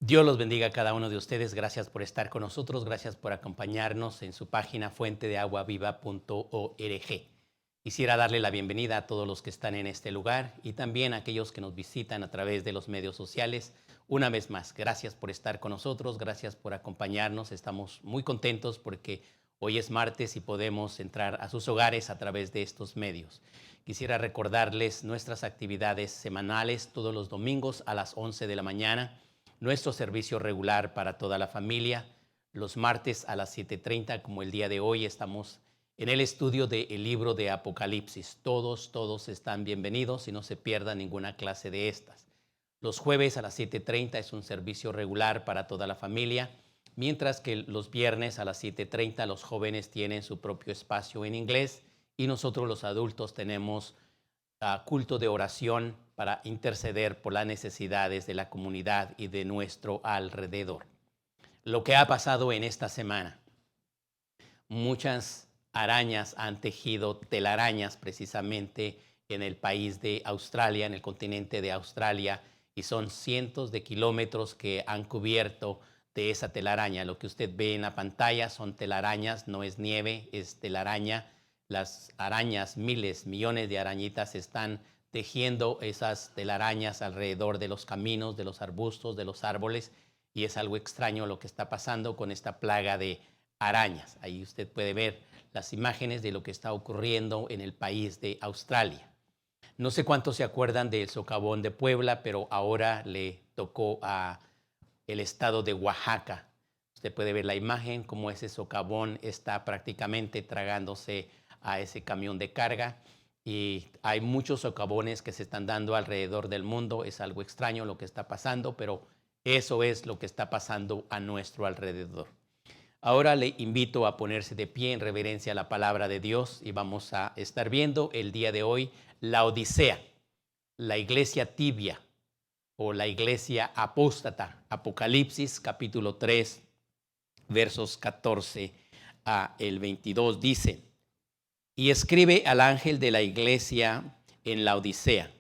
Dios los bendiga a cada uno de ustedes. Gracias por estar con nosotros. Gracias por acompañarnos en su página fuentedeaguaviva.org. Quisiera darle la bienvenida a todos los que están en este lugar y también a aquellos que nos visitan a través de los medios sociales. Una vez más, gracias por estar con nosotros. Gracias por acompañarnos. Estamos muy contentos porque hoy es martes y podemos entrar a sus hogares a través de estos medios. Quisiera recordarles nuestras actividades semanales todos los domingos a las 11 de la mañana. Nuestro servicio regular para toda la familia, los martes a las 7:30, como el día de hoy, estamos en el estudio del libro de Apocalipsis. Todos están bienvenidos y no se pierdan ninguna clase de estas. Los jueves a las 7:30 es un servicio regular para toda la familia, mientras que los viernes a las 7:30 los jóvenes tienen su propio espacio en inglés y nosotros los adultos tenemos culto de oración para interceder por las necesidades de la comunidad y de nuestro alrededor. Lo que ha pasado en esta semana. Muchas arañas han tejido telarañas precisamente en el país de Australia, en el continente de Australia, y son cientos de kilómetros que han cubierto de esa telaraña. Lo que usted ve en la pantalla son telarañas, no es nieve, es telaraña. Las arañas, miles, millones de arañitas están tejiendo esas telarañas alrededor de los caminos, de los arbustos, de los árboles, y es algo extraño lo que está pasando con esta plaga de arañas. Ahí usted puede ver las imágenes de lo que está ocurriendo en el país de Australia. No sé cuántos se acuerdan del socavón de Puebla, pero ahora le tocó a el estado de Oaxaca. Usted puede ver la imagen, cómo ese socavón está prácticamente tragándose a ese camión de carga, y hay muchos socavones que se están dando alrededor del mundo. Es algo extraño lo que está pasando, pero eso es lo que está pasando a nuestro alrededor. Ahora le invito a ponerse de pie en reverencia a la palabra de Dios y vamos a estar viendo el día de hoy la Odisea, la iglesia tibia o la iglesia apóstata. Apocalipsis capítulo 3, versos 14 a el 22 dice: y escribe al ángel de la iglesia en la Odisea: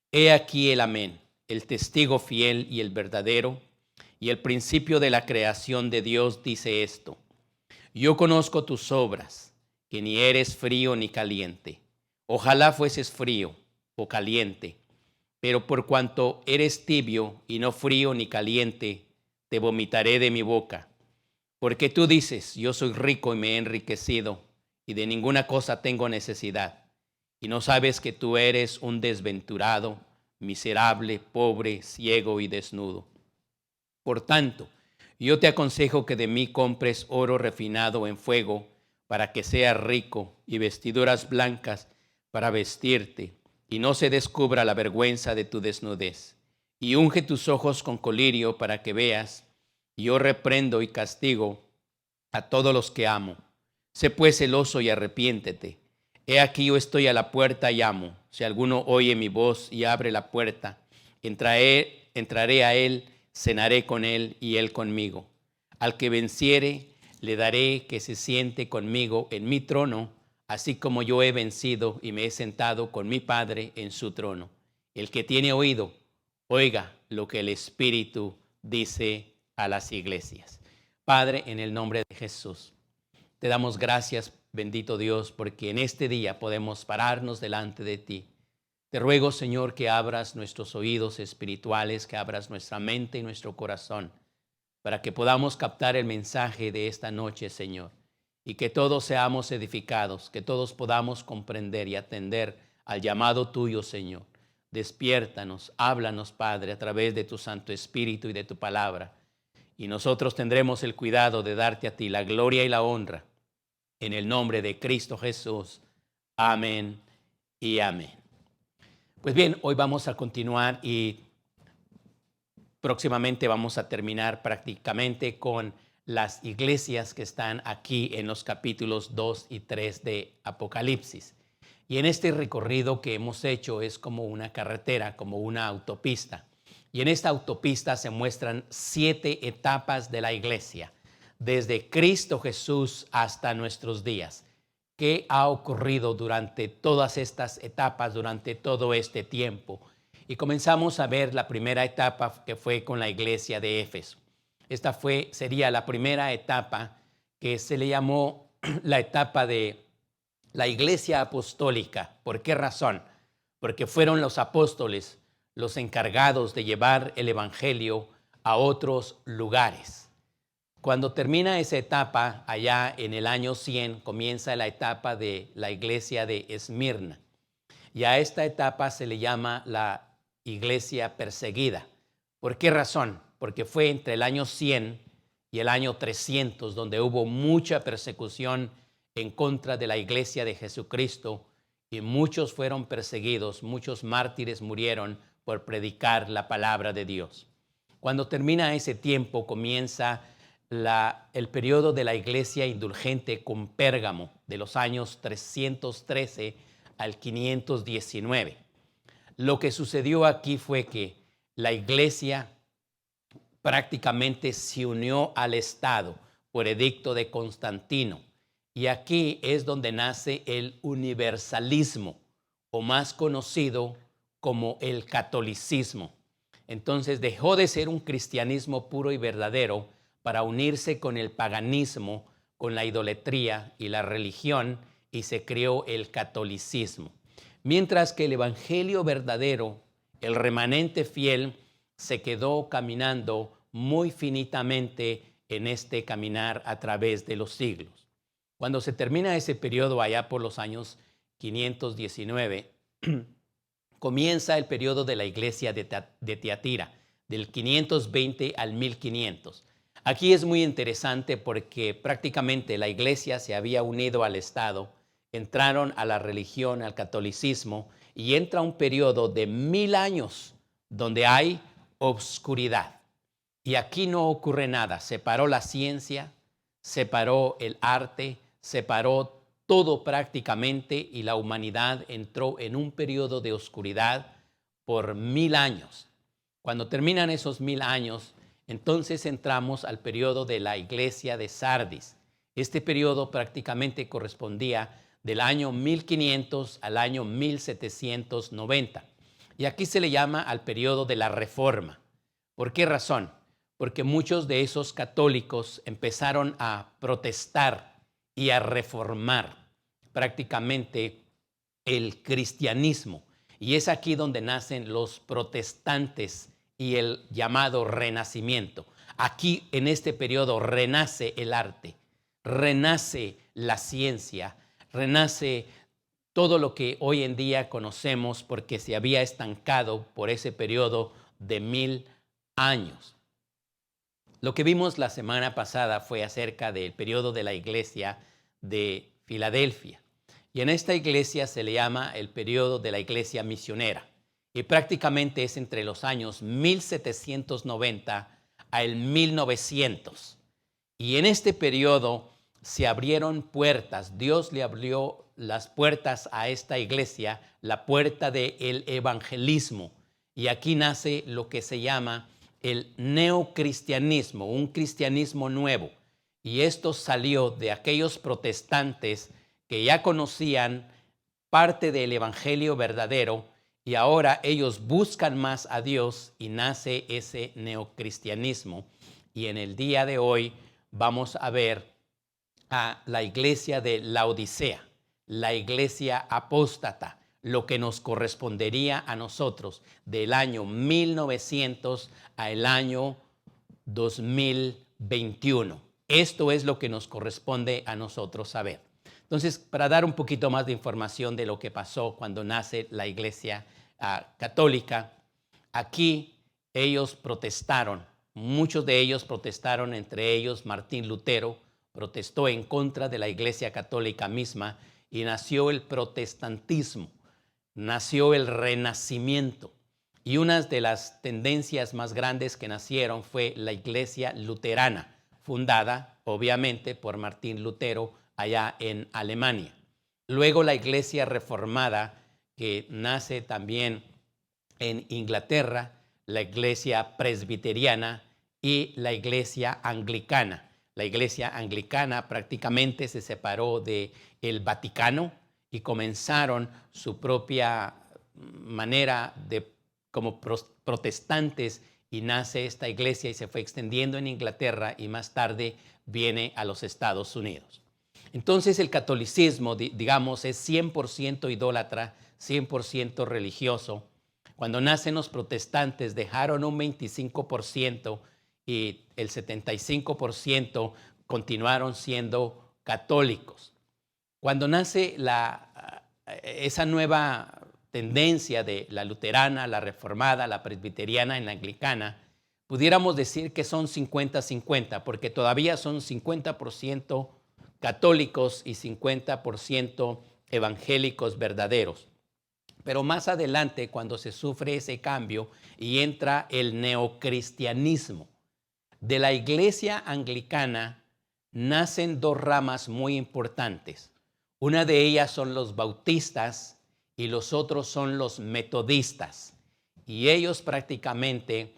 he aquí el amén, el testigo fiel y el verdadero, y el principio de la creación de Dios dice esto: yo conozco tus obras, que ni eres frío ni caliente. Ojalá fueses frío o caliente, pero por cuanto eres tibio y no frío ni caliente, te vomitaré de mi boca. Porque tú dices: yo soy rico y me he enriquecido, y de ninguna cosa tengo necesidad, y no sabes que tú eres un desventurado, miserable, pobre, ciego y desnudo. Por tanto, yo te aconsejo que de mí compres oro refinado en fuego, para que seas rico, y vestiduras blancas para vestirte, y no se descubra la vergüenza de tu desnudez. Y unge tus ojos con colirio para que veas. Yo reprendo y castigo a todos los que amo. Sé pues celoso y arrepiéntete. He aquí yo estoy a la puerta y llamo. Si alguno oye mi voz y abre la puerta, entraré a él, cenaré con él y él conmigo. Al que venciere, le daré que se siente conmigo en mi trono, así como yo he vencido y me he sentado con mi Padre en su trono. El que tiene oído, oiga lo que el Espíritu dice a las iglesias. Padre, en el nombre de Jesús, te damos gracias, bendito Dios, porque en este día podemos pararnos delante de ti. Te ruego, Señor, que abras nuestros oídos espirituales, que abras nuestra mente y nuestro corazón, para que podamos captar el mensaje de esta noche, Señor, y que todos seamos edificados, que todos podamos comprender y atender al llamado tuyo, Señor. Despiértanos, háblanos, Padre, a través de tu Santo Espíritu y de tu palabra, y nosotros tendremos el cuidado de darte a ti la gloria y la honra, en el nombre de Cristo Jesús. Amén y amén. Pues bien, hoy vamos a continuar y próximamente vamos a terminar prácticamente con las iglesias que están aquí en los capítulos 2 y 3 de Apocalipsis. Y en este recorrido que hemos hecho es como una carretera, como una autopista. Y en esta autopista se muestran 7 etapas de la iglesia, desde Cristo Jesús hasta nuestros días. ¿Qué ha ocurrido durante todas estas etapas, durante todo este tiempo? y comenzamos a ver la primera etapa que fue con la iglesia de Éfeso. Esta sería la primera etapa que se le llamó la etapa de la iglesia apostólica. ¿Por qué razón? Porque fueron los apóstoles los encargados de llevar el evangelio a otros lugares. Cuando termina esa etapa, allá en el año 100, comienza la etapa de la iglesia de Esmirna. Y a esta etapa se le llama la iglesia perseguida. ¿Por qué razón? Porque fue entre el año 100 y el año 300 donde hubo mucha persecución en contra de la iglesia de Jesucristo y muchos fueron perseguidos, muchos mártires murieron por predicar la palabra de Dios. Cuando termina ese tiempo, comienza el periodo de la iglesia indulgente con Pérgamo, de los años 313 al 519. Lo que sucedió aquí fue que la iglesia prácticamente se unió al Estado por edicto de Constantino. Y aquí es donde nace el universalismo, o más conocido como el catolicismo. Entonces dejó de ser un cristianismo puro y verdadero para unirse con el paganismo, con la idolatría y la religión, y se creó el catolicismo. Mientras que el evangelio verdadero, el remanente fiel, se quedó caminando muy finitamente en este caminar a través de los siglos. Cuando se termina ese periodo allá por los años 519, comienza el periodo de la iglesia de Tiatira, del 520 al 1500. Aquí es muy interesante porque prácticamente la iglesia se había unido al Estado, entraron a la religión, al catolicismo, y entra un periodo de 1000 años donde hay obscuridad. Y aquí no ocurre nada. Se paró la ciencia, se paró el arte, se paró todo prácticamente y la humanidad entró en un periodo de oscuridad por 1000 años. Cuando terminan esos 1000 años, entonces entramos al periodo de la iglesia de Sardis. Este periodo prácticamente correspondía del año 1500 al año 1790. Y aquí se le llama al periodo de la Reforma. ¿Por qué razón? Porque muchos de esos católicos empezaron a protestar y a reformar prácticamente el cristianismo. Y es aquí donde nacen los protestantes y el llamado Renacimiento. Aquí en este periodo renace el arte, renace la ciencia, renace todo lo que hoy en día conocemos porque se había estancado por ese periodo de 1000 años. Lo que vimos la semana pasada fue acerca del periodo de la iglesia de Filadelfia. Y en esta iglesia se le llama el periodo de la iglesia misionera. Y prácticamente es entre los años 1790 al 1900. Y en este periodo se abrieron puertas. Dios le abrió las puertas a esta iglesia, la puerta del evangelismo. Y aquí nace lo que se llama el neocristianismo, un cristianismo nuevo. Y esto salió de aquellos protestantes que ya conocían parte del evangelio verdadero y ahora ellos buscan más a Dios y nace ese neocristianismo. Y en el día de hoy vamos a ver a la iglesia de Laodicea, la iglesia apóstata, lo que nos correspondería a nosotros del año 1900 al año 2021. Esto es lo que nos corresponde a nosotros saber. Entonces, para dar un poquito más de información de lo que pasó cuando nace la iglesia católica, aquí ellos protestaron, muchos de ellos protestaron, entre ellos Martín Lutero, protestó en contra de la iglesia católica misma y nació el protestantismo, nació el renacimiento. Y una de las tendencias más grandes que nacieron fue la iglesia luterana, fundada obviamente por Martín Lutero allá en Alemania. Luego la iglesia reformada que nace también en Inglaterra, la iglesia presbiteriana y la iglesia anglicana. La iglesia anglicana prácticamente se separó del Vaticano y comenzaron su propia manera de como protestantes y nace esta iglesia y se fue extendiendo en Inglaterra y más tarde viene a los Estados Unidos. Entonces el catolicismo, digamos, es 100% idólatra, 100% religioso. Cuando nacen los protestantes dejaron un 25% y el 75% continuaron siendo católicos. Cuando nace esa nueva tendencia de la luterana, la reformada, la presbiteriana y la anglicana, pudiéramos decir que son 50-50, porque todavía son 50% católicos y 50% evangélicos verdaderos. Pero más adelante, cuando se sufre ese cambio y entra el neocristianismo, de la iglesia anglicana nacen dos ramas muy importantes. Una de ellas son los bautistas y los otros son los metodistas. Y ellos prácticamente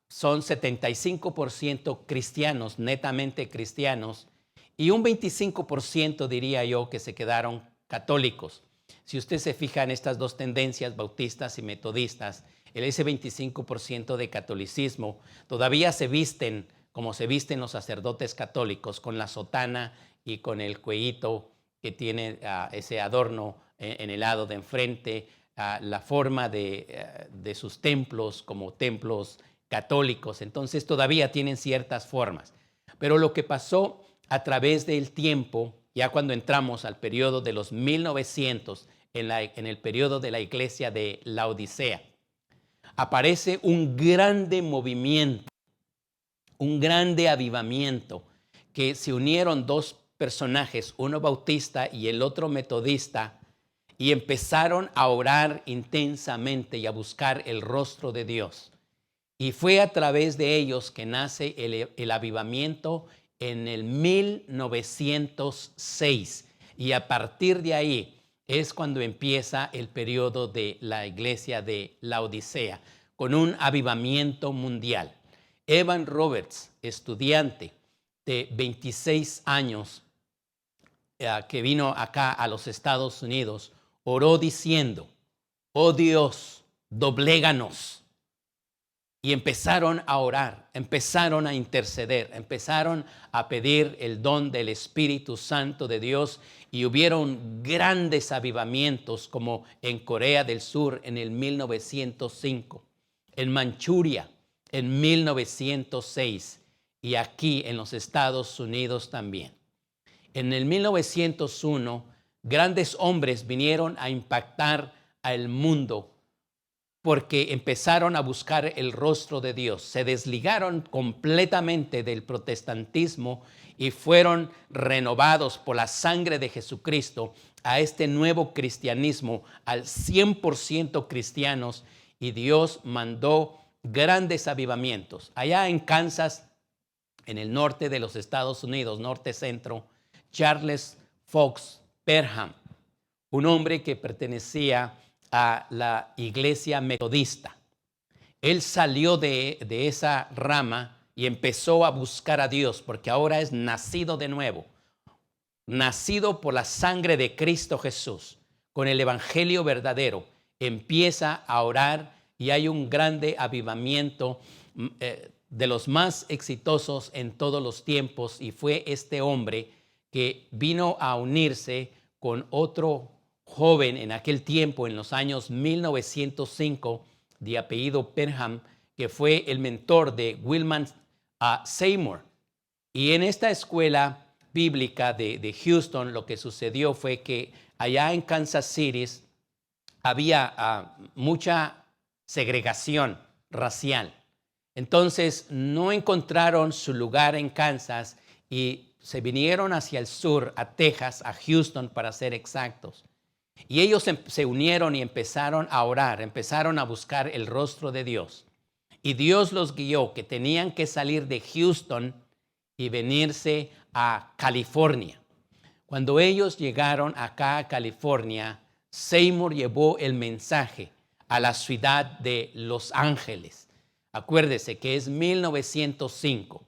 son 75% cristianos, netamente cristianos, y un 25% diría yo que se quedaron católicos. Si usted se fija en estas dos tendencias, bautistas y metodistas, ese 25% de catolicismo todavía se visten como se visten los sacerdotes católicos, con la sotana y con el cuellito que tiene ese adorno en el lado de enfrente, la forma de sus templos como templos católicos. Entonces todavía tienen ciertas formas. Pero lo que pasó a través del tiempo, ya cuando entramos al periodo de los 1900, en el periodo de la iglesia de Laodicea, aparece un grande movimiento, un grande avivamiento, que se unieron dos personajes, uno bautista y el otro metodista, y empezaron a orar intensamente y a buscar el rostro de Dios. Y fue a través de ellos que nace el avivamiento en el 1906. Y a partir de ahí es cuando empieza el periodo de la iglesia de Laodicea, con un avivamiento mundial. Evan Roberts, estudiante de 26 años, que vino acá a los Estados Unidos, oró diciendo: oh Dios, dobléganos. Y empezaron a orar, empezaron a interceder, empezaron a pedir el don del Espíritu Santo de Dios, y hubieron grandes avivamientos como en Corea del Sur en el 1905, en Manchuria en 1906 y aquí en los Estados Unidos también. En el 1901, grandes hombres vinieron a impactar al mundo porque empezaron a buscar el rostro de Dios. Se desligaron completamente del protestantismo y fueron renovados por la sangre de Jesucristo a este nuevo cristianismo, al 100% cristianos, y Dios mandó grandes avivamientos. Allá en Kansas, en el norte de los Estados Unidos, norte-centro, Charles Fox Parham, un hombre que pertenecía a la iglesia metodista. Él salió de esa rama y empezó a buscar a Dios, porque ahora es nacido de nuevo, nacido por la sangre de Cristo Jesús, con el evangelio verdadero. Empieza a orar y hay un grande avivamiento, de los más exitosos en todos los tiempos, y fue este hombre que vino a unirse con otro joven en aquel tiempo, en los años 1905, de apellido Parham, que fue el mentor de William Seymour. Y en esta escuela bíblica de Houston, lo que sucedió fue que allá en Kansas City había mucha segregación racial. Entonces no encontraron su lugar en Kansas y se vinieron hacia el sur, a Texas, a Houston para ser exactos. Y ellos se unieron y empezaron a orar, empezaron a buscar el rostro de Dios. Y Dios los guió, que tenían que salir de Houston y venirse a California. Cuando ellos llegaron acá a California, Seymour llevó el mensaje a la ciudad de Los Ángeles. Acuérdese que es 1905.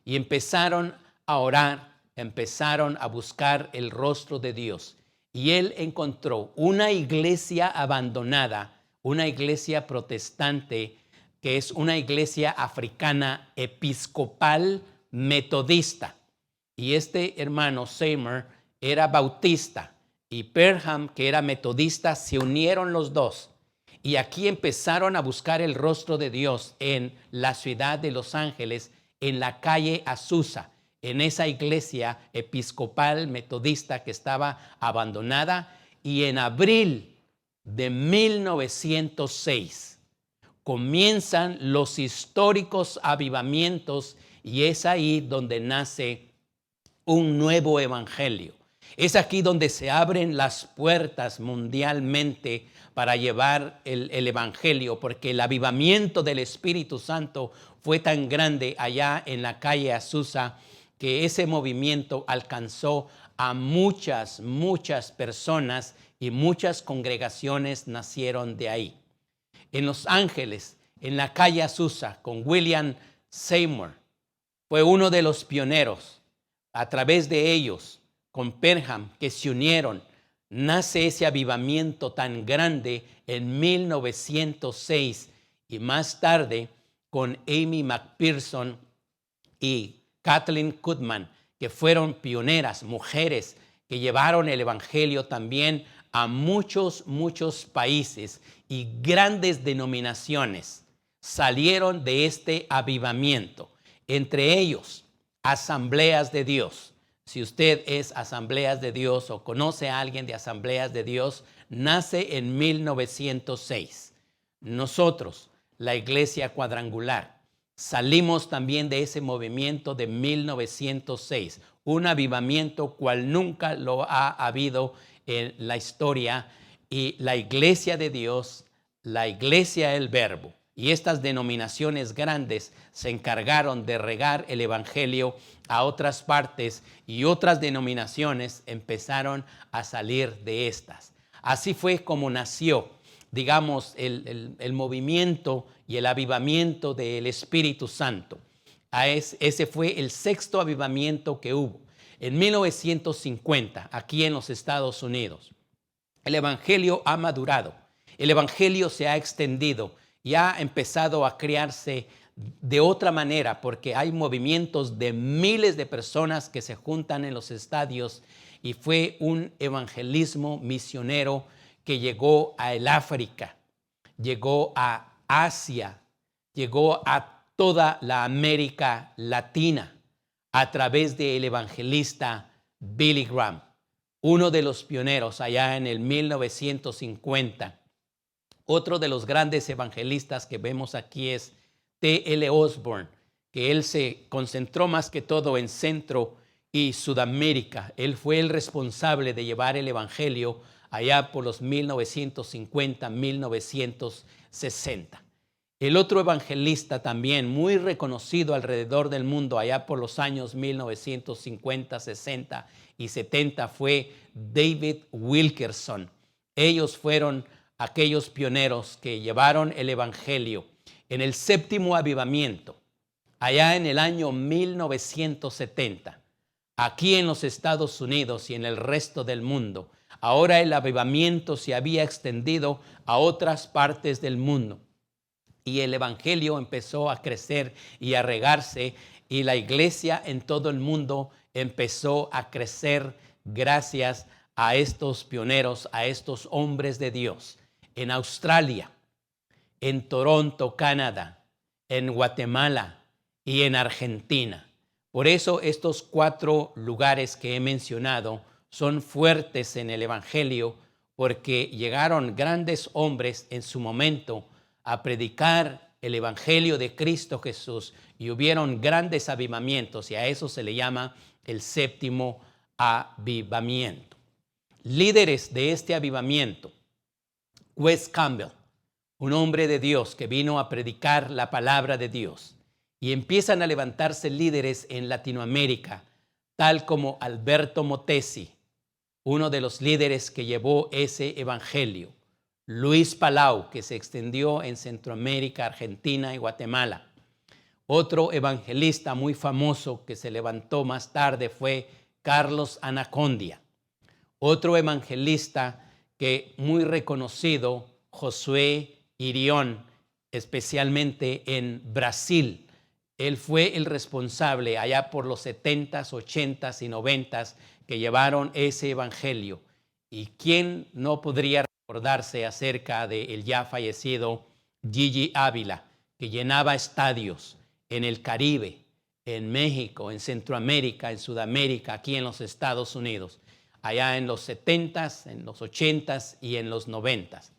Y empezaron a orar, empezaron a buscar el rostro de Dios. Y él encontró una iglesia abandonada, una iglesia protestante que es una iglesia africana episcopal metodista. Y este hermano Seymour era bautista y Perham, que era metodista, se unieron los dos. Y aquí empezaron a buscar el rostro de Dios en la ciudad de Los Ángeles, en la calle Azusa, en esa iglesia episcopal metodista que estaba abandonada. Y en abril de 1906 comienzan los históricos avivamientos y es ahí donde nace un nuevo evangelio. Es aquí donde se abren las puertas mundialmente para llevar el evangelio, porque el avivamiento del Espíritu Santo fue tan grande allá en la calle Azusa que ese movimiento alcanzó a muchas personas y muchas congregaciones nacieron de ahí. En Los Ángeles, en la calle Azusa, con William Seymour, fue uno de los pioneros. A través de ellos, con Perham, que se unieron, nace ese avivamiento tan grande en 1906 y más tarde con Amy McPherson y Kathleen Kuhlman, que fueron pioneras, mujeres que llevaron el evangelio también a muchos países, y grandes denominaciones salieron de este avivamiento, entre ellos Asambleas de Dios. Si usted es Asambleas de Dios o conoce a alguien de Asambleas de Dios, nace en 1906. Nosotros, la Iglesia Cuadrangular, salimos también de ese movimiento de 1906, un avivamiento cual nunca lo ha habido en la historia, y la Iglesia de Dios, la Iglesia del Verbo y estas denominaciones grandes se encargaron de regar el evangelio a otras partes, y otras denominaciones empezaron a salir de estas. Así fue como nació, digamos, el movimiento y el avivamiento del Espíritu Santo. Ese fue el sexto avivamiento que hubo. En 1950, aquí en los Estados Unidos, el evangelio ha madurado, el evangelio se ha extendido y ha empezado a crearse de otra manera, porque hay movimientos de miles de personas que se juntan en los estadios, y fue un evangelismo misionero que llegó a el África, llegó a Asia, llegó a toda la América Latina a través del evangelista Billy Graham, uno de los pioneros allá en el 1950. Otro de los grandes evangelistas que vemos aquí es T.L. Osborne, que él se concentró más que todo en Centro y Sudamérica. Él fue el responsable de llevar el evangelio allá por los 1950, 1960. El otro evangelista también muy reconocido alrededor del mundo allá por los años 1950, 60 y 70 fue David Wilkerson. Ellos fueron aquellos pioneros que llevaron el evangelio en el séptimo avivamiento, allá en el año 1970, aquí en los Estados Unidos y en el resto del mundo. Ahora el avivamiento se había extendido a otras partes del mundo, y el evangelio empezó a crecer y a regarse, y la iglesia en todo el mundo empezó a crecer gracias a estos pioneros, a estos hombres de Dios. En Australia, en Toronto, Canadá, en Guatemala y en Argentina. Por eso estos 4 lugares que he mencionado son fuertes en el evangelio, porque llegaron grandes hombres en su momento a predicar el evangelio de Cristo Jesús, y hubieron grandes avivamientos, y a eso se le llama el séptimo avivamiento. Líderes de este avivamiento: Wes Campbell, un hombre de Dios que vino a predicar la palabra de Dios, y empiezan a levantarse líderes en Latinoamérica, tal como Alberto Motesi, uno de los líderes que llevó ese evangelio. Luis Palau, que se extendió en Centroamérica, Argentina y Guatemala. Otro evangelista muy famoso que se levantó más tarde fue Carlos Anacondia. Otro evangelista que muy reconocido, Josué Irión, especialmente en Brasil. Él fue el responsable allá por los 70s, 80s y 90s que llevaron ese evangelio. ¿Y quién no podría recordarse acerca del ya fallecido Gigi Ávila, que llenaba estadios en el Caribe, en México, en Centroamérica, en Sudamérica, aquí en los Estados Unidos, allá en los 70s, en los 80s y en los 90s?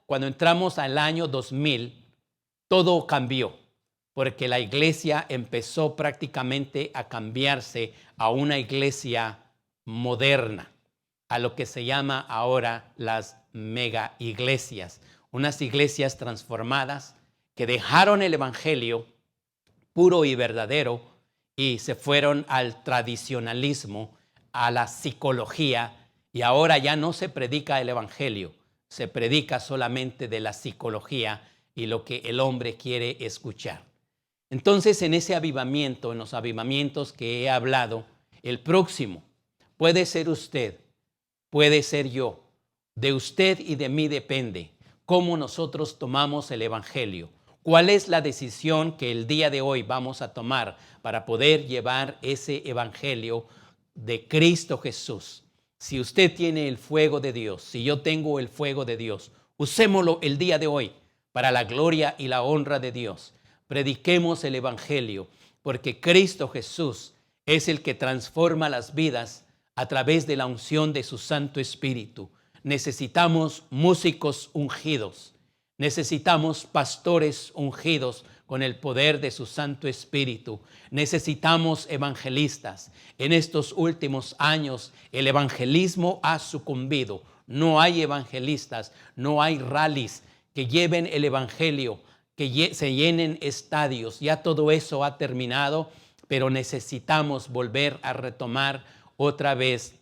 Cuando entramos al año 2000, todo cambió, porque la iglesia empezó prácticamente a cambiarse a una iglesia moderna, a lo que se llama ahora las mega iglesias, unas iglesias transformadas que dejaron el evangelio puro y verdadero y se fueron al tradicionalismo, a la psicología, y ahora ya no se predica el evangelio, se predica solamente de la psicología y lo que el hombre quiere escuchar. Entonces, en ese avivamiento, en los avivamientos que he hablado, el próximo puede ser usted, puede ser yo. De usted y de mí depende cómo nosotros tomamos el evangelio. ¿Cuál es la decisión que el día de hoy vamos a tomar para poder llevar ese evangelio de Cristo Jesús? Si usted tiene el fuego de Dios, si yo tengo el fuego de Dios, usémoslo el día de hoy para la gloria y la honra de Dios. Prediquemos el evangelio, porque Cristo Jesús es el que transforma las vidas a través de la unción de su Santo Espíritu. Necesitamos músicos ungidos, necesitamos pastores ungidos con el poder de su Santo Espíritu. Necesitamos evangelistas. En estos últimos años el evangelismo ha sucumbido. No hay evangelistas, no hay rallies que lleven el evangelio, que se llenen estadios. Ya todo eso ha terminado, pero necesitamos volver a retomar otra vez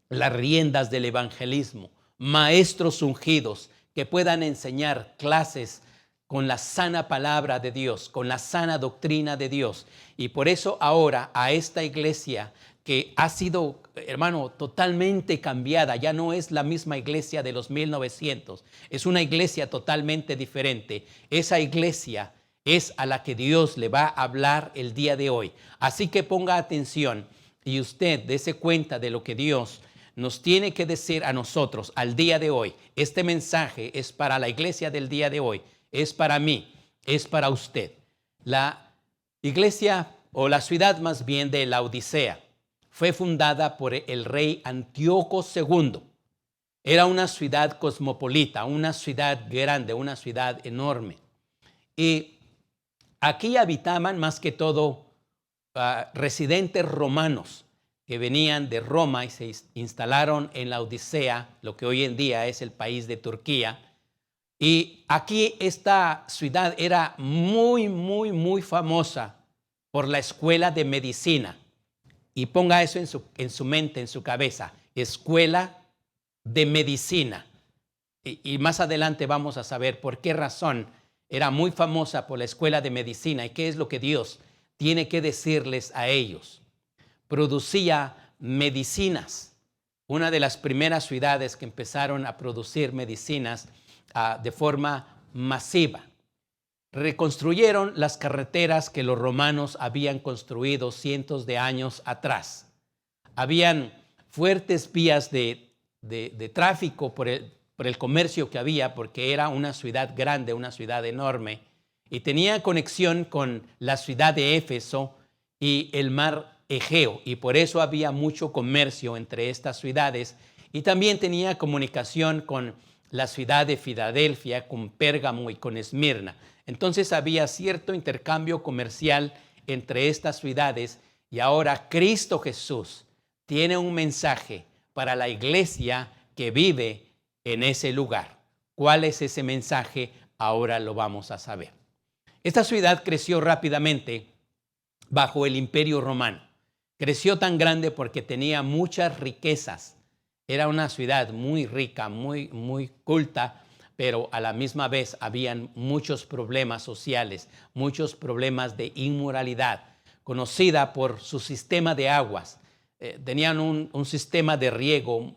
las riendas del evangelismo. Maestros ungidos que puedan enseñar clases con la sana palabra de Dios, con la sana doctrina de Dios. Y por eso ahora a esta iglesia que ha sido, hermano, totalmente cambiada, ya no es la misma iglesia de los 1900, es una iglesia totalmente diferente. Esa iglesia es a la que Dios le va a hablar el día de hoy. Así que ponga atención y usted dése cuenta de lo que Dios nos tiene que decir a nosotros al día de hoy. Este mensaje es para la iglesia del día de hoy. Es para mí, es para usted. La iglesia o la ciudad más bien de Laodicea fue fundada por el rey Antíoco II. Era una ciudad cosmopolita, una ciudad grande, una ciudad enorme. Y aquí habitaban más que todo residentes romanos que venían de Roma y se instalaron en Laodicea, lo que hoy en día es el país de Turquía. Y aquí esta ciudad era muy famosa por la escuela de medicina. Y ponga eso en su mente, en su cabeza. Escuela de medicina. Y más adelante vamos a saber por qué razón era muy famosa por la escuela de medicina y qué es lo que Dios tiene que decirles a ellos. Producía medicinas. Una de las primeras ciudades que empezaron a producir medicinas de forma masiva. Reconstruyeron las carreteras que los romanos habían construido cientos de años atrás. Habían fuertes vías de tráfico por el comercio que había, porque era una ciudad grande, una ciudad enorme, y tenía conexión con la ciudad de Éfeso y el mar Egeo, y por eso había mucho comercio entre estas ciudades, y también tenía comunicación con la ciudad de Filadelfia, con Pérgamo y con Esmirna. Entonces había cierto intercambio comercial entre estas ciudades, y ahora Cristo Jesús tiene un mensaje para la iglesia que vive en ese lugar. ¿Cuál es ese mensaje? Ahora lo vamos a saber. Esta ciudad creció rápidamente bajo el Imperio Romano. Creció tan grande porque tenía muchas riquezas. Era una ciudad muy rica, muy culta, pero a la misma vez habían muchos problemas sociales, muchos problemas de inmoralidad, conocida por su sistema de aguas. Tenían un sistema de riego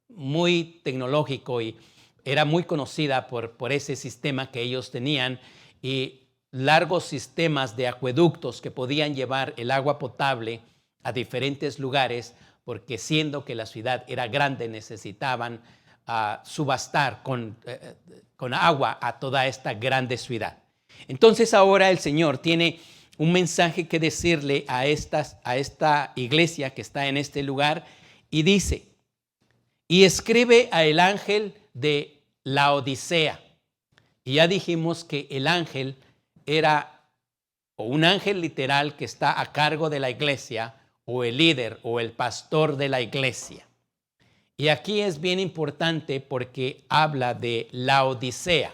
muy tecnológico y era muy conocida por ese sistema que ellos tenían y largos sistemas de acueductos que podían llevar el agua potable a diferentes lugares, porque siendo que la ciudad era grande, necesitaban subastar con agua a toda esta grande ciudad. Entonces ahora el Señor tiene un mensaje que decirle a esta iglesia que está en este lugar y dice, y escribe al ángel de Laodicea. Y ya dijimos que el ángel era o un ángel literal que está a cargo de la iglesia, o el líder o el pastor de la iglesia. Y aquí es bien importante porque habla de Laodicea,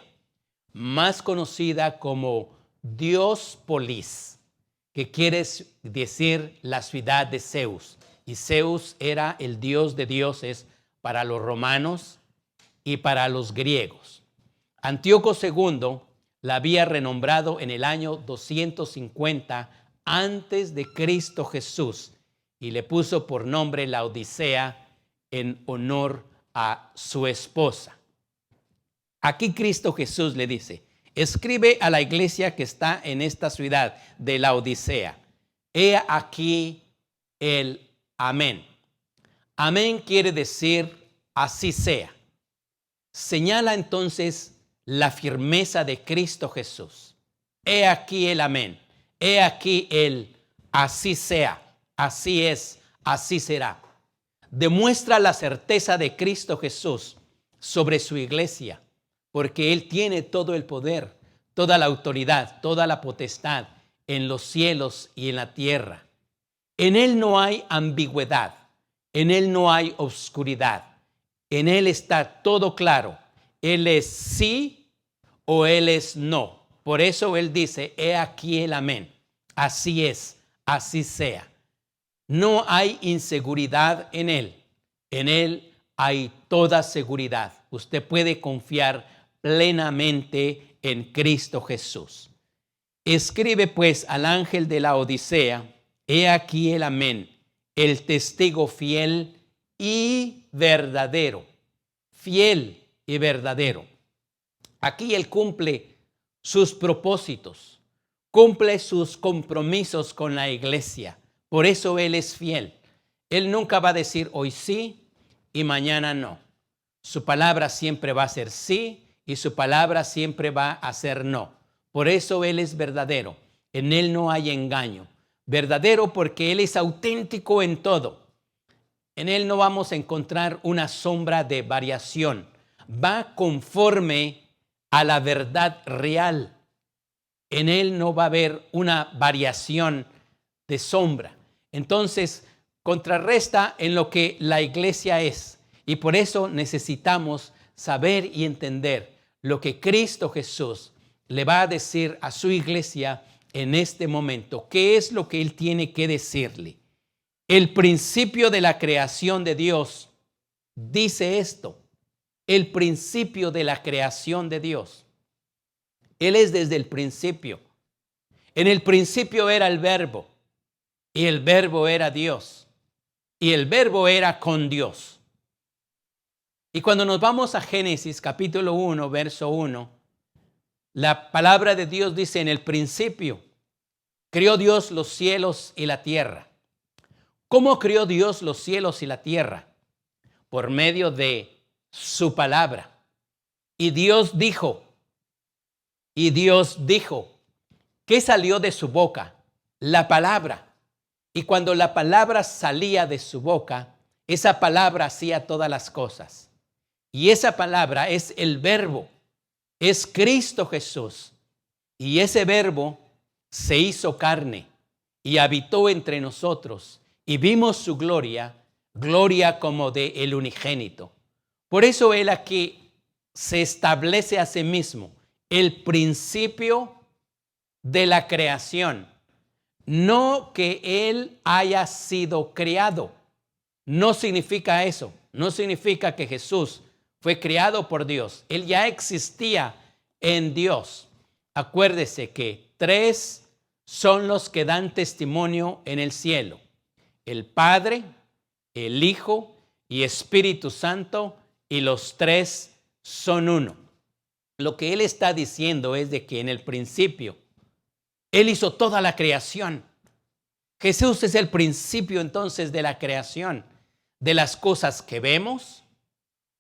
más conocida como Diospolis, que quiere decir la ciudad de Zeus. Y Zeus era el dios de dioses para los romanos y para los griegos. Antíoco II la había renombrado en el año 250 antes de Cristo Jesús y le puso por nombre Laodicea en honor a su esposa. Aquí Cristo Jesús le dice, escribe a la iglesia que está en esta ciudad de Laodicea. He aquí el amén. Amén quiere decir así sea. Señala entonces la firmeza de Cristo Jesús. He aquí el amén. He aquí el así sea, así es, así será. Demuestra la certeza de Cristo Jesús sobre su iglesia, porque Él tiene todo el poder, toda la autoridad, toda la potestad en los cielos y en la tierra. En Él no hay ambigüedad, en Él no hay oscuridad, en Él está todo claro. Él es sí o Él es no. Por eso Él dice, he aquí el amén. Así es, así sea. No hay inseguridad en Él. En Él hay toda seguridad. Usted puede confiar plenamente en Cristo Jesús. Escribe pues al ángel de la Odisea, he aquí el amén, el testigo fiel y verdadero. Fiel y verdadero. Aquí Él cumple sus propósitos, cumple sus compromisos con la iglesia. Por eso Él es fiel. Él nunca va a decir hoy sí y mañana no. Su palabra siempre va a ser sí y su palabra siempre va a ser no. Por eso Él es verdadero. En Él no hay engaño. Verdadero porque Él es auténtico en todo. En Él no vamos a encontrar una sombra de variación. Va conforme a la verdad real. En Él no va a haber una variación de sombra. Entonces, contrarresta en lo que la iglesia es. Y por eso necesitamos saber y entender lo que Cristo Jesús le va a decir a su iglesia en este momento. ¿Qué es lo que Él tiene que decirle? El principio de la creación de Dios dice esto. El principio de la creación de Dios. Él es desde el principio. En el principio era el Verbo, y el Verbo era Dios, y el Verbo era con Dios. Y cuando nos vamos a Génesis capítulo 1, verso 1, la palabra de Dios dice, en el principio creó Dios los cielos y la tierra. ¿Cómo creó Dios los cielos y la tierra? Por medio de su palabra. Y Dios dijo, ¿qué salió de su boca? La palabra. Y cuando la palabra salía de su boca, esa palabra hacía todas las cosas. Y esa palabra es el Verbo, es Cristo Jesús. Y ese Verbo se hizo carne y habitó entre nosotros. Y vimos su gloria, gloria como de el unigénito. Por eso Él aquí se establece a sí mismo el principio de la creación. No que Él haya sido creado. No significa eso. No significa que Jesús fue creado por Dios. Él ya existía en Dios. Acuérdese que 3 son los que dan testimonio en el cielo. El Padre, el Hijo y Espíritu Santo, y los 3 son uno. Lo que él está diciendo es de que en el principio él hizo toda la creación. Jesús es el principio entonces de la creación, de las cosas que vemos,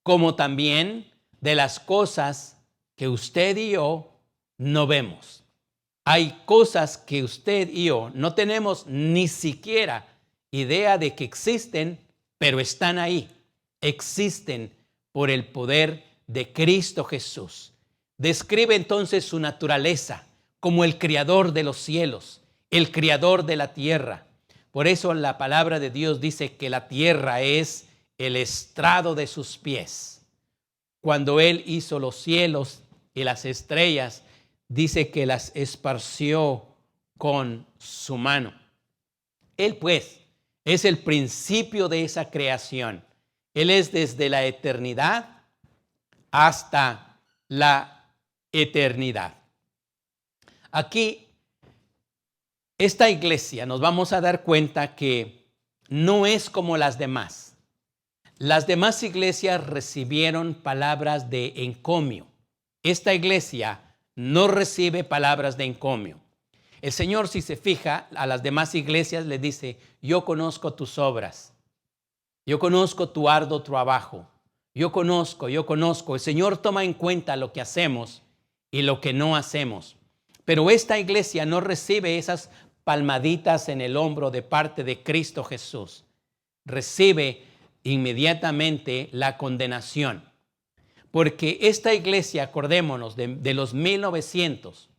como también de las cosas que usted y yo no vemos. Hay cosas que usted y yo no tenemos ni siquiera idea de que existen, pero están ahí. Existen por el poder de Cristo Jesús. Describe entonces su naturaleza como el creador de los cielos, el creador de la tierra. Por eso la palabra de Dios dice que la tierra es el estrado de sus pies. Cuando Él hizo los cielos y las estrellas, dice que las esparció con su mano. Él pues es el principio de esa creación. Él es desde la eternidad hasta la eternidad. Aquí, esta iglesia nos vamos a dar cuenta que no es como las demás. Las demás iglesias recibieron palabras de encomio. Esta iglesia no recibe palabras de encomio. El Señor, si se fija, a las demás iglesias le dice: yo conozco tus obras, yo conozco tu arduo trabajo, yo conozco. El Señor toma en cuenta lo que hacemos y lo que no hacemos. Pero esta iglesia no recibe esas palmaditas en el hombro de parte de Cristo Jesús. Recibe inmediatamente la condenación. Porque esta iglesia, acordémonos, de los 1900,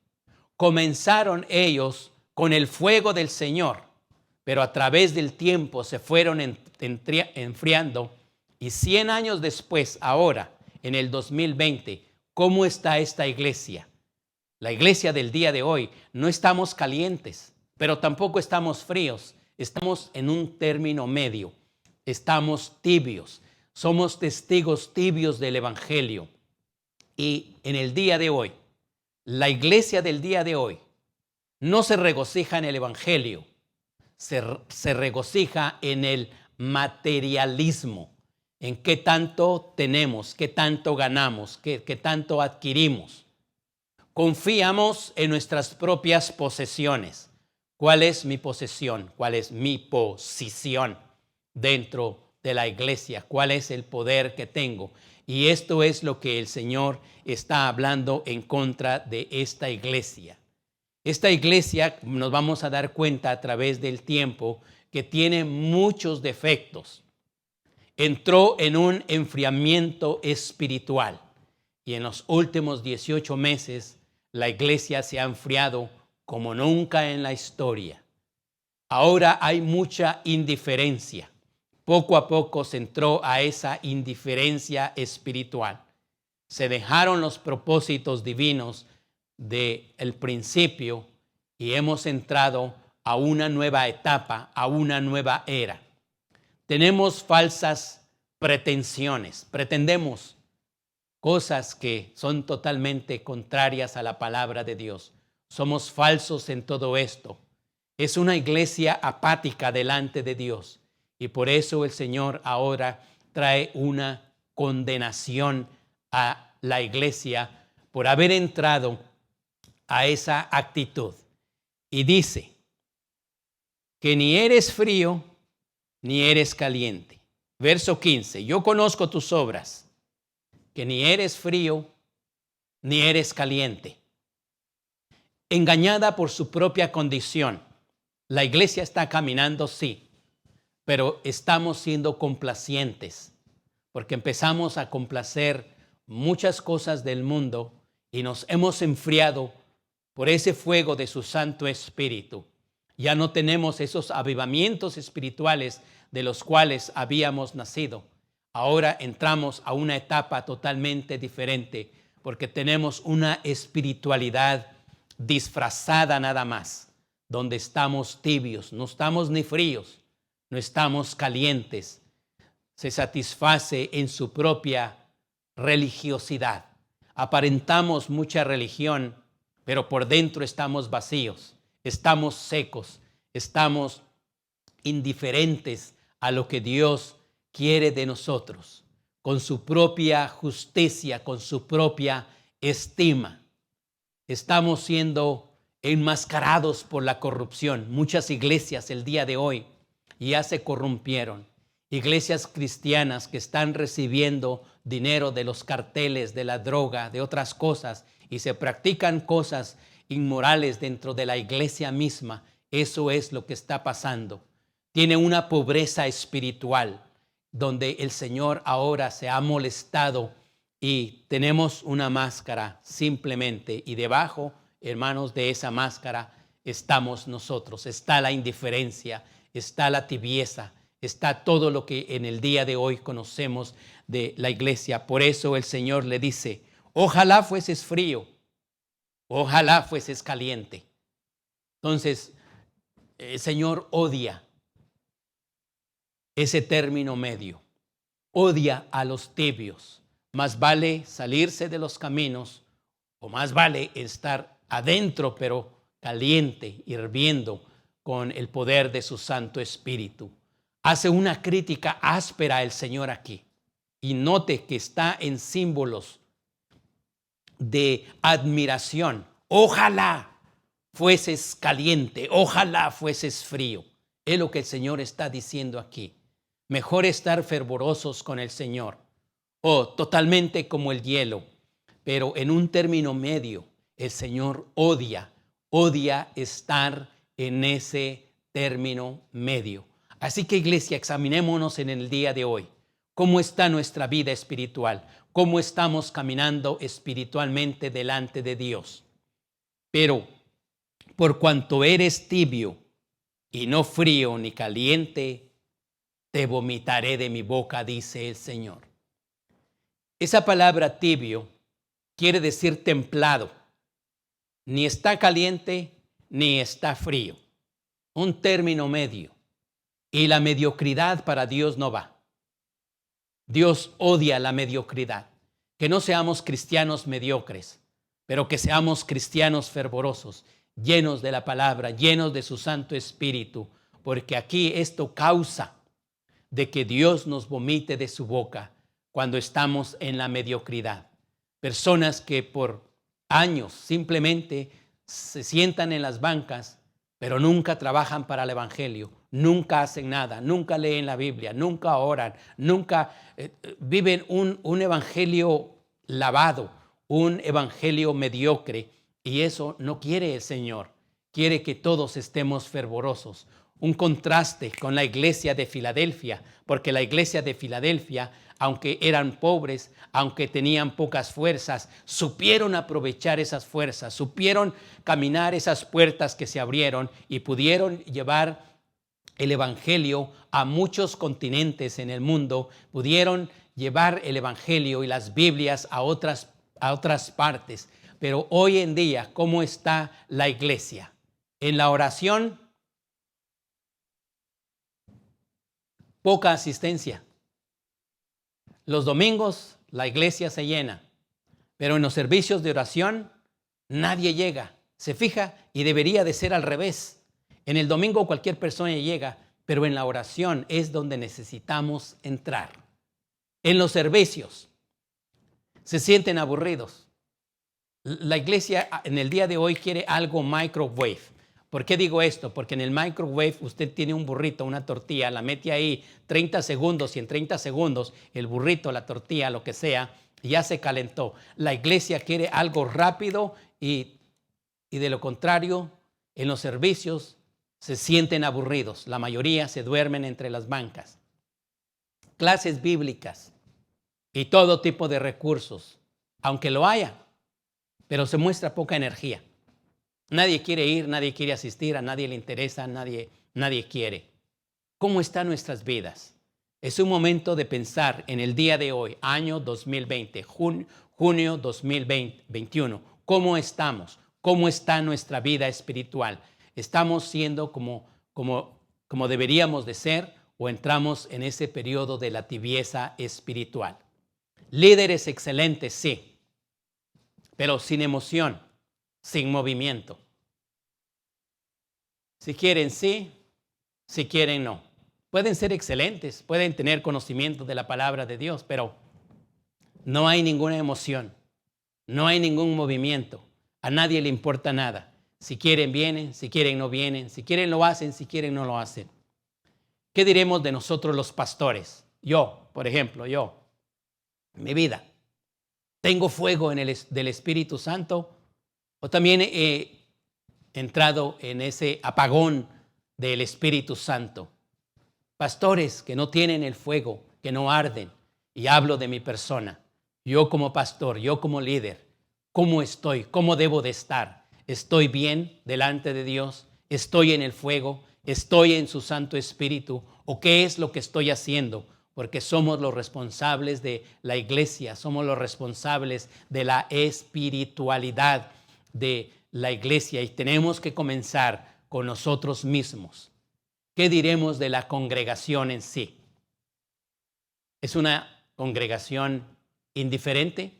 comenzaron ellos con el fuego del Señor, pero a través del tiempo se fueron enfriando, y 100 años después, ahora, en el 2020, ¿cómo está esta iglesia? La iglesia del día de hoy, no estamos calientes, pero tampoco estamos fríos, estamos en un término medio, estamos tibios, somos testigos tibios del evangelio. Y en el día de hoy, la iglesia del día de hoy no se regocija en el evangelio, se regocija en el materialismo, en qué tanto tenemos, qué tanto ganamos, qué tanto adquirimos. Confiamos en nuestras propias posesiones. ¿Cuál es mi posesión? ¿Cuál es mi posición dentro de la iglesia? ¿Cuál es el poder que tengo? Y esto es lo que el Señor está hablando en contra de esta iglesia. Esta iglesia, nos vamos a dar cuenta a través del tiempo, que tiene muchos defectos. Entró en un enfriamiento espiritual, y en los últimos 18 meses la iglesia se ha enfriado como nunca en la historia. Ahora hay mucha indiferencia. Poco a poco se entró a esa indiferencia espiritual. Se dejaron los propósitos divinos del principio y hemos entrado a una nueva etapa, a una nueva era. Tenemos falsas pretensiones, pretendemos cosas que son totalmente contrarias a la palabra de Dios. Somos falsos en todo esto. Es una iglesia apática delante de Dios, y por eso el Señor ahora trae una condenación a la iglesia por haber entrado a esa actitud. Y dice que ni eres frío ni eres caliente. Verso 15, yo conozco tus obras, que ni eres frío ni eres caliente. Engañada por su propia condición. La iglesia está caminando, sí, pero estamos siendo complacientes, porque empezamos a complacer muchas cosas del mundo y nos hemos enfriado por ese fuego de su Santo Espíritu. Ya no tenemos esos avivamientos espirituales de los cuales habíamos nacido. Ahora entramos a una etapa totalmente diferente, porque tenemos una espiritualidad disfrazada nada más, donde estamos tibios, no estamos ni fríos, no estamos calientes. Se satisface en su propia religiosidad. Aparentamos mucha religión, pero por dentro estamos vacíos, estamos secos, estamos indiferentes a lo que Dios quiere de nosotros. con su propia justicia, con su propia estima. Estamos siendo enmascarados por la corrupción. Muchas iglesias el día de hoy ya se corrompieron. Iglesias cristianas que están recibiendo dinero de los carteles, de la droga, de otras cosas, y se practican cosas inmorales dentro de la iglesia misma. Eso es lo que está pasando. Tiene una pobreza espiritual donde el Señor ahora se ha molestado y tenemos una máscara simplemente, y debajo, hermanos, de esa máscara estamos nosotros. Está la indiferencia, está la tibieza, está todo lo que en el día de hoy conocemos de la iglesia. Por eso el Señor le dice, ojalá fueses frío, ojalá fueses caliente. Entonces, el Señor odia ese término medio, odia a los tibios. Más vale salirse de los caminos, o más vale estar adentro, pero caliente, hirviendo con el poder de su Santo Espíritu. Hace una crítica áspera el Señor aquí. Y note que está en símbolos de admiración. Ojalá fueses caliente, ojalá fueses frío. Es lo que el Señor está diciendo aquí. Mejor estar fervorosos con el Señor, o totalmente como el hielo, pero en un término medio. El Señor odia estar en ese término medio. Así que, iglesia, examinémonos en el día de hoy. ¿Cómo está nuestra vida espiritual? ¿Cómo estamos caminando espiritualmente delante de Dios? Pero por cuanto eres tibio y no frío ni caliente, te vomitaré de mi boca, dice el Señor. Esa palabra tibio quiere decir templado. Ni está caliente ni está frío. Un término medio. Y la mediocridad para Dios no va. Dios odia la mediocridad. Que no seamos cristianos mediocres, pero que seamos cristianos fervorosos, llenos de la palabra, llenos de su Santo Espíritu, porque aquí esto causa de que Dios nos vomite de su boca cuando estamos en la mediocridad. Personas que por años simplemente se sientan en las bancas, pero nunca trabajan para el Evangelio, nunca hacen nada, nunca leen la Biblia, nunca oran, nunca viven un evangelio lavado, un evangelio mediocre, y eso no quiere el Señor. Quiere que todos estemos fervorosos. Un contraste con la iglesia de Filadelfia, porque la iglesia de Filadelfia, aunque eran pobres, aunque tenían pocas fuerzas, supieron aprovechar esas fuerzas, supieron caminar esas puertas que se abrieron y pudieron llevar el evangelio a muchos continentes en el mundo, pudieron llevar el evangelio y las Biblias a otras partes. Pero hoy en día, ¿cómo está la iglesia? En la oración, poca asistencia. Los domingos la iglesia se llena, pero en los servicios de oración nadie llega. Se fija, y debería de ser al revés. En el domingo cualquier persona llega, pero en la oración es donde necesitamos entrar. En los servicios se sienten aburridos. La iglesia en el día de hoy quiere algo microwave. ¿Por qué digo esto? Porque en el microwave usted tiene un burrito, una tortilla, la mete ahí 30 segundos y en 30 segundos el burrito, la tortilla, lo que sea, ya se calentó. La iglesia quiere algo rápido y de lo contrario, en los servicios se sienten aburridos. La mayoría se duermen entre las bancas. Clases bíblicas y todo tipo de recursos, aunque lo haya, pero se muestra poca energía. Nadie quiere ir, nadie quiere asistir, a nadie le interesa, nadie quiere. ¿Cómo están nuestras vidas? Es un momento de pensar en el día de hoy, año 2020, junio 2021. ¿Cómo estamos? ¿Cómo está nuestra vida espiritual? ¿Estamos siendo como deberíamos de ser o entramos en ese periodo de la tibieza espiritual? Líderes excelentes, sí, pero sin emoción, sin movimiento. Si quieren, sí. Si quieren, no. Pueden ser excelentes, pueden tener conocimiento de la palabra de Dios, pero No hay ninguna emoción, no hay ningún movimiento. A nadie le importa nada. Si quieren, vienen, si quieren, no vienen, si quieren, lo hacen, si quieren, no lo hacen. ¿Qué diremos de nosotros los pastores? Yo, por ejemplo, mi vida, ¿tengo fuego del Espíritu Santo? ¿O también he entrado en ese apagón del Espíritu Santo? Pastores que no tienen el fuego, que no arden, y hablo de mi persona. Yo como pastor, yo como líder, ¿cómo estoy? ¿Cómo debo de estar? ¿Estoy bien delante de Dios? ¿Estoy en el fuego? ¿Estoy en su Santo Espíritu? ¿O qué es lo que estoy haciendo? Porque somos los responsables de la iglesia, somos los responsables de la espiritualidad de la iglesia y tenemos que comenzar con nosotros mismos. ¿Qué diremos de la congregación en sí? ¿Es una congregación indiferente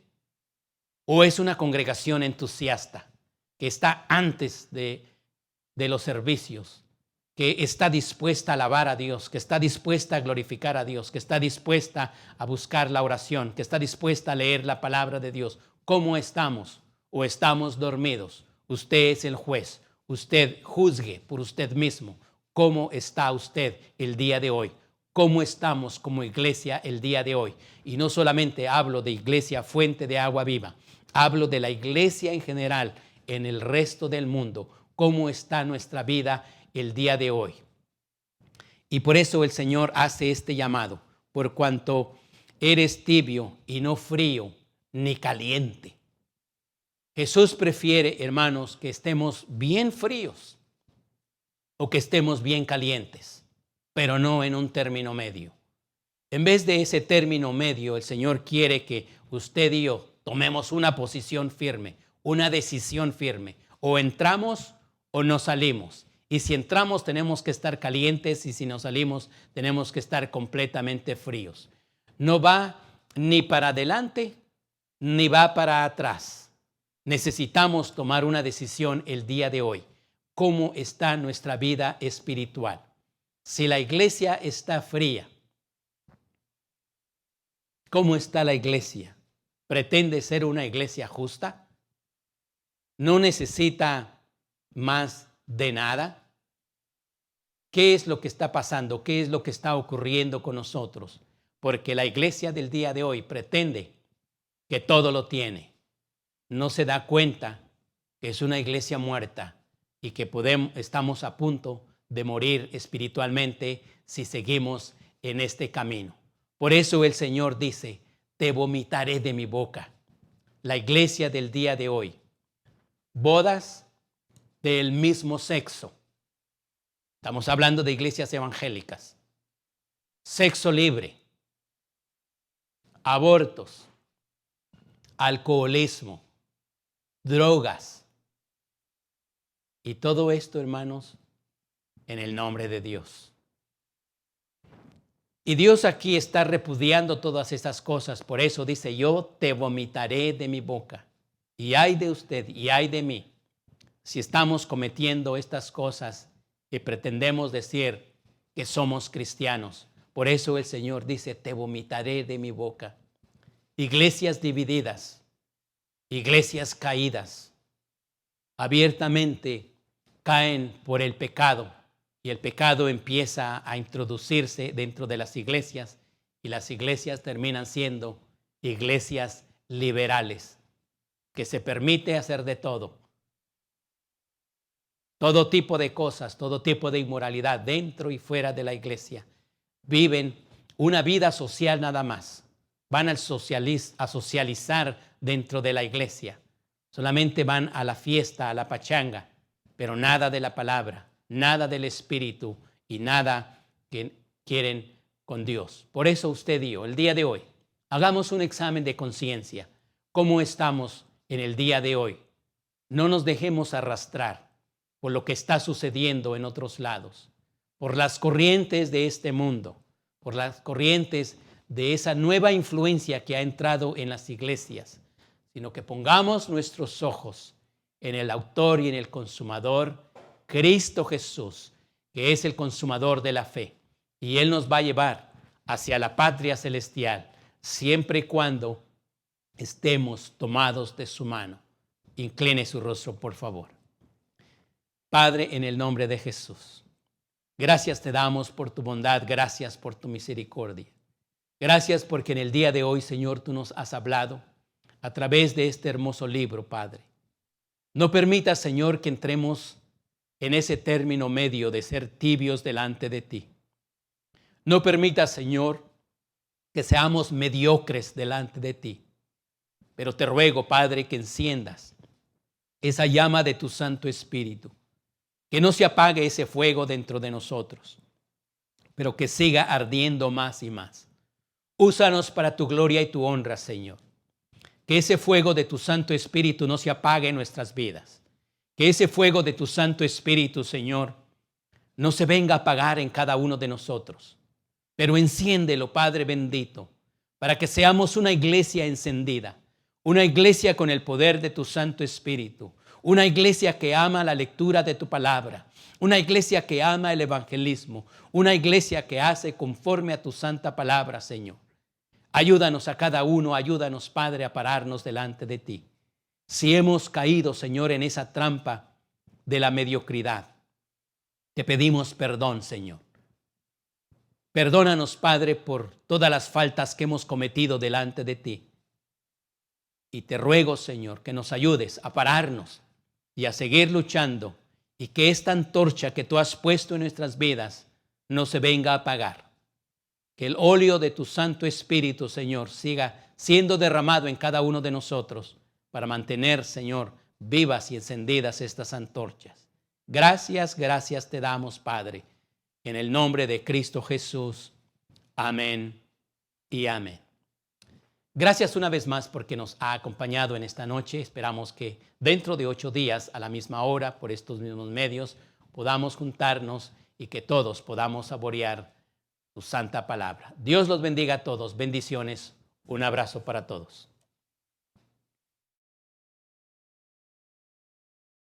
o es una congregación entusiasta que está antes de los servicios, que está dispuesta a alabar a Dios, que está dispuesta a glorificar a Dios, que está dispuesta a buscar la oración, que está dispuesta a leer la palabra de Dios? ¿Cómo estamos? ¿O estamos dormidos? Usted es el juez. Usted juzgue por usted mismo. ¿Cómo está usted el día de hoy? ¿Cómo estamos como iglesia el día de hoy? Y no solamente hablo de Iglesia Fuente de Agua Viva, hablo de la iglesia en general en el resto del mundo. ¿Cómo está nuestra vida el día de hoy? Y por eso el Señor hace este llamado, por cuanto eres tibio y no frío ni caliente. Jesús prefiere, hermanos, que estemos bien fríos o que estemos bien calientes, pero no en un término medio. En vez de ese término medio, el Señor quiere que usted y yo tomemos una posición firme, una decisión firme. O entramos o nos salimos. Y si entramos tenemos que estar calientes y si nos salimos tenemos que estar completamente fríos. No va ni para adelante ni va para atrás. Necesitamos tomar una decisión el día de hoy. ¿Cómo está nuestra vida espiritual? Si la iglesia está fría, ¿cómo está la iglesia? ¿Pretende ser una iglesia justa? ¿No necesita más de nada? ¿Qué es lo que está pasando? ¿Qué es lo que está ocurriendo con nosotros? Porque la iglesia del día de hoy pretende que todo lo tiene. No se da cuenta que es una iglesia muerta y que estamos a punto de morir espiritualmente si seguimos en este camino. Por eso el Señor dice, te vomitaré de mi boca. La iglesia del día de hoy, bodas del mismo sexo. Estamos hablando de iglesias evangélicas. Sexo libre, abortos, alcoholismo, drogas. Y todo esto, hermanos, en el nombre de Dios. Y Dios aquí está repudiando todas esas cosas. Por eso dice, yo te vomitaré de mi boca. Y ay de usted y ay de mí, si estamos cometiendo estas cosas y pretendemos decir que somos cristianos. Por eso el Señor dice, te vomitaré de mi boca. Iglesias divididas, iglesias caídas, abiertamente caen por el pecado y el pecado empieza a introducirse dentro de las iglesias y las iglesias terminan siendo iglesias liberales, que se permite hacer de todo tipo de cosas, todo tipo de inmoralidad dentro y fuera de la iglesia. Viven una vida social nada más. Van a socializar dentro de la iglesia. Solamente van a la fiesta, a la pachanga, pero nada de la palabra, nada del Espíritu y nada que quieren con Dios. Por eso usted y yo, el día de hoy, hagamos un examen de conciencia. ¿Cómo estamos en el día de hoy? No nos dejemos arrastrar por lo que está sucediendo en otros lados, por las corrientes de este mundo, por las corrientes de esa nueva influencia que ha entrado en las iglesias, sino que pongamos nuestros ojos en el autor y en el consumador, Cristo Jesús, que es el consumador de la fe. Y Él nos va a llevar hacia la patria celestial, siempre y cuando estemos tomados de su mano. Incline su rostro, por favor. Padre, en el nombre de Jesús, gracias te damos por tu bondad, gracias por tu misericordia. Gracias porque en el día de hoy, Señor, tú nos has hablado a través de este hermoso libro, Padre. No permitas, Señor, que entremos en ese término medio de ser tibios delante de ti. No permitas, Señor, que seamos mediocres delante de ti. Pero te ruego, Padre, que enciendas esa llama de tu Santo Espíritu. Que no se apague ese fuego dentro de nosotros, pero que siga ardiendo más y más. Úsanos para tu gloria y tu honra, Señor. Que ese fuego de tu Santo Espíritu no se apague en nuestras vidas. Que ese fuego de tu Santo Espíritu, Señor, no se venga a apagar en cada uno de nosotros. Pero enciéndelo, Padre bendito, para que seamos una iglesia encendida, una iglesia con el poder de tu Santo Espíritu, una iglesia que ama la lectura de tu palabra, una iglesia que ama el evangelismo, una iglesia que hace conforme a tu santa palabra, Señor. Ayúdanos a cada uno, ayúdanos, Padre, a pararnos delante de ti. Si hemos caído, Señor, en esa trampa de la mediocridad, te pedimos perdón, Señor. Perdónanos, Padre, por todas las faltas que hemos cometido delante de ti. Y te ruego, Señor, que nos ayudes a pararnos y a seguir luchando, y que esta antorcha que tú has puesto en nuestras vidas no se venga a apagar. Que el óleo de tu Santo Espíritu, Señor, siga siendo derramado en cada uno de nosotros para mantener, Señor, vivas y encendidas estas antorchas. Gracias, gracias te damos, Padre, en el nombre de Cristo Jesús. Amén y amén. Gracias una vez más porque nos ha acompañado en esta noche. Esperamos que dentro de 8 días, a la misma hora, por estos mismos medios, podamos juntarnos y que todos podamos saborear tu santa palabra. Dios los bendiga a todos. Bendiciones. Un abrazo para todos.